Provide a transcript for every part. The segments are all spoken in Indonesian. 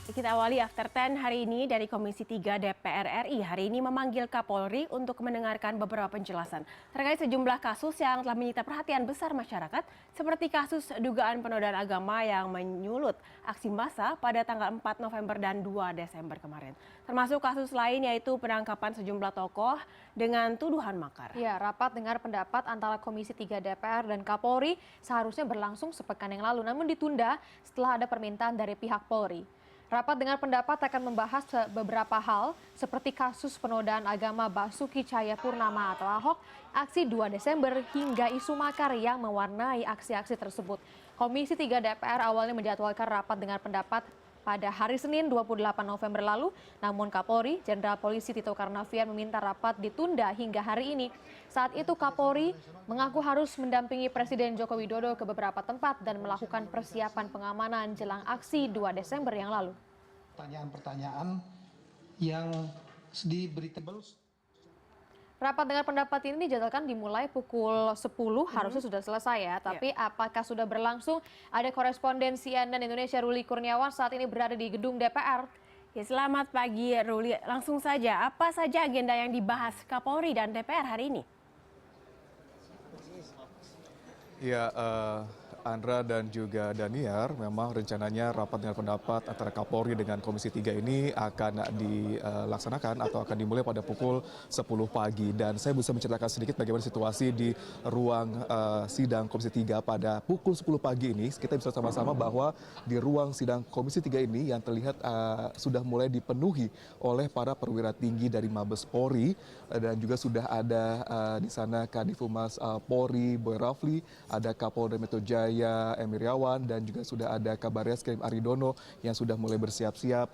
Kita awali After 10 hari ini dari Komisi 3 DPR RI. Hari ini memanggil Kapolri untuk mendengarkan beberapa penjelasan terkait sejumlah kasus yang telah menyita perhatian besar masyarakat, seperti kasus dugaan penodaan agama yang menyulut aksi massa pada tanggal 4 November dan 2 Desember kemarin. Termasuk kasus lain yaitu penangkapan sejumlah tokoh dengan tuduhan makar. Ya, rapat dengar pendapat antara Komisi 3 DPR dan Kapolri seharusnya berlangsung sepekan yang lalu, namun ditunda setelah ada permintaan dari pihak Polri. Rapat dengar pendapat akan membahas beberapa hal seperti kasus penodaan agama Basuki Cahayapurnama atau Ahok, aksi 2 Desember hingga isu makar yang mewarnai aksi-aksi tersebut. Komisi 3 DPR awalnya menjadwalkan rapat dengar pendapat pada hari Senin 28 November lalu, namun Kapolri Jenderal Polisi Tito Karnavian meminta rapat ditunda hingga hari ini. Saat itu Kapolri mengaku harus mendampingi Presiden Joko Widodo ke beberapa tempat dan melakukan persiapan pengamanan jelang aksi 2 Desember yang lalu. Pertanyaan-pertanyaan yang diberitakan. Rapat dengar pendapat ini dijadwalkan dimulai pukul 10, harusnya sudah selesai ya. Tapi apakah sudah berlangsung? Ada koresponden CNN Indonesia Ruli Kurniawan saat ini berada di gedung DPR. Ya, selamat pagi Ruli. Langsung saja, apa saja agenda yang dibahas Kapolri dan DPR hari ini? Ya, Andra dan juga Daniar, memang rencananya rapat dengar pendapat antara Kapolri dengan Komisi 3 ini akan dilaksanakan atau akan dimulai pada pukul 10 pagi. Dan saya bisa menceritakan sedikit bagaimana situasi di ruang sidang Komisi 3 pada pukul 10 pagi ini. Kita bisa sama-sama bahwa di ruang sidang Komisi 3 ini yang terlihat sudah mulai dipenuhi oleh para perwira tinggi dari Mabes Polri, dan juga sudah ada di sana Kadif Humas Polri Boy Rafli, ada Kapolda Metro Jaya Emiriawan, dan juga sudah ada Kabar Reskrim Aridono yang sudah mulai bersiap-siap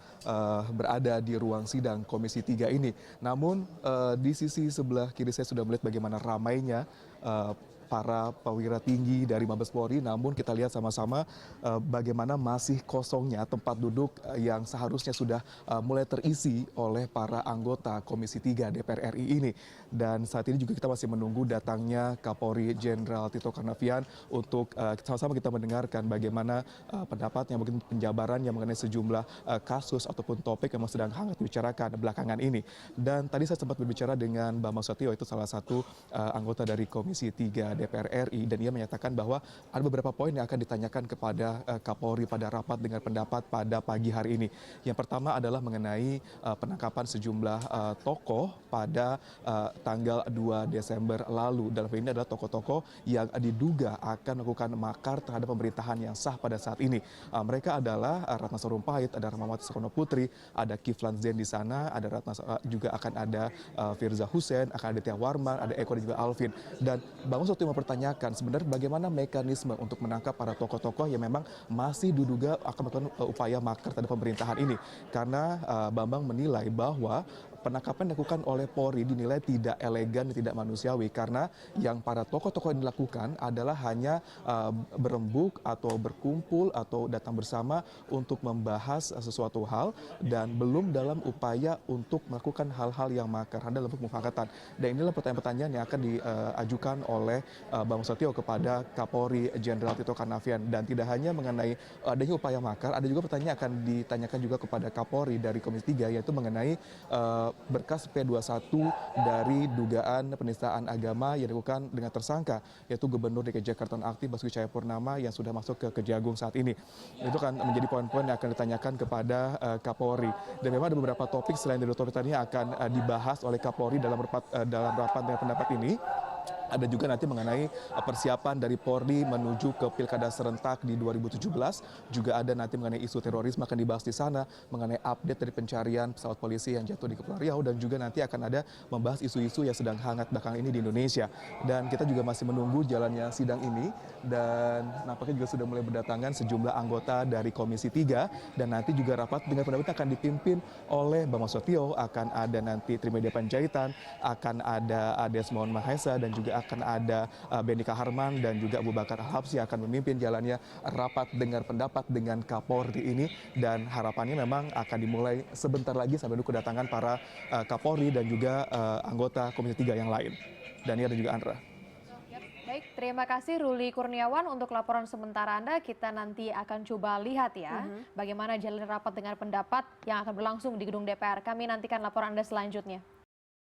berada di ruang sidang Komisi 3 ini. Namun di sisi sebelah kiri saya sudah melihat bagaimana ramainya para perwira tinggi dari Mabes Polri, namun kita lihat sama-sama bagaimana masih kosongnya tempat duduk yang seharusnya sudah mulai terisi oleh para anggota Komisi 3 DPR RI ini. Dan saat ini juga kita masih menunggu datangnya Kapolri Jenderal Tito Karnavian untuk sama-sama kita mendengarkan bagaimana pendapatnya, mungkin penjabarannya mengenai sejumlah kasus ataupun topik yang sedang hangat dibicarakan belakangan ini. Dan tadi saya sempat berbicara dengan Bambang Susatyo, itu salah satu anggota dari Komisi 3 DPR RI, dan ia menyatakan bahwa ada beberapa poin yang akan ditanyakan kepada Kapolri pada rapat dengar pendapat pada pagi hari ini. Yang pertama adalah mengenai penangkapan sejumlah tokoh pada tanggal 2 Desember lalu. Dalam hal ini adalah tokoh-tokoh yang diduga akan melakukan makar terhadap pemerintahan yang sah pada saat ini. Mereka adalah Ratna Sarumpait, ada Rahmawati Soekarno Putri, ada Kiflan Zain di sana, ada juga akan ada Firza Hussein, akan ada Tia Warman, ada Eko dan juga Alvin. Dan Bang Susatyo mempertanyakan sebenarnya bagaimana mekanisme untuk menangkap para tokoh-tokoh yang memang masih diduga akan melakukan upaya makar terhadap pemerintahan ini. Karena Bambang menilai bahwa penangkapan dilakukan oleh Polri dinilai tidak elegan dan tidak manusiawi, karena yang para tokoh-tokoh yang dilakukan adalah hanya berembuk atau berkumpul atau datang bersama untuk membahas sesuatu hal, dan belum dalam upaya untuk melakukan hal-hal yang makar, hanya dalam pemufakatan. Dan inilah pertanyaan-pertanyaan yang akan diajukan oleh Bambang Susatyo kepada Kapolri Jenderal Tito Karnavian. Dan tidak hanya mengenai adanya upaya makar, ada juga pertanyaan yang akan ditanyakan juga kepada Kapolri dari Komisi 3, yaitu mengenai berkas P21 dari dugaan penistaan agama yang dilakukan dengan tersangka, yaitu Gubernur DKI Jakarta nonaktif Basuki Cahayapurnama yang sudah masuk ke Kejagung saat ini. Itu kan menjadi poin-poin yang akan ditanyakan kepada Kapolri. Dan memang ada beberapa topik selain dari topik tadi yang akan dibahas oleh Kapolri dalam rapat dengan pendapat ini. Ada juga nanti mengenai persiapan dari Polri menuju ke Pilkada serentak di 2017. Juga ada nanti mengenai isu terorisme akan dibahas di sana, mengenai update dari pencarian pesawat polisi yang jatuh di Kepulauan Riau, dan juga nanti akan ada membahas isu-isu yang sedang hangat belakangan ini di Indonesia. Dan kita juga masih menunggu jalannya sidang ini, dan nampaknya juga sudah mulai berdatangan sejumlah anggota dari Komisi 3, dan nanti juga rapat dengan pendapat akan dipimpin oleh Bambang Susatyo, akan ada nanti Trimedia Panjaitan, akan ada Desmond Mahesa, dan juga akan ada Benny Kaharman dan juga Abu Bakar Al-Habsyi akan memimpin jalannya rapat dengar pendapat dengan Kapolri ini. Dan harapannya memang akan dimulai sebentar lagi sampai menunggu kedatangan para Kapolri dan juga anggota Komisi 3 yang lain. Daniar dan juga Andra. Baik, Terima kasih Ruli Kurniawan untuk laporan sementara Anda. Kita nanti akan coba lihat ya bagaimana jalan rapat dengar pendapat yang akan berlangsung di gedung DPR. Kami nantikan laporan Anda selanjutnya.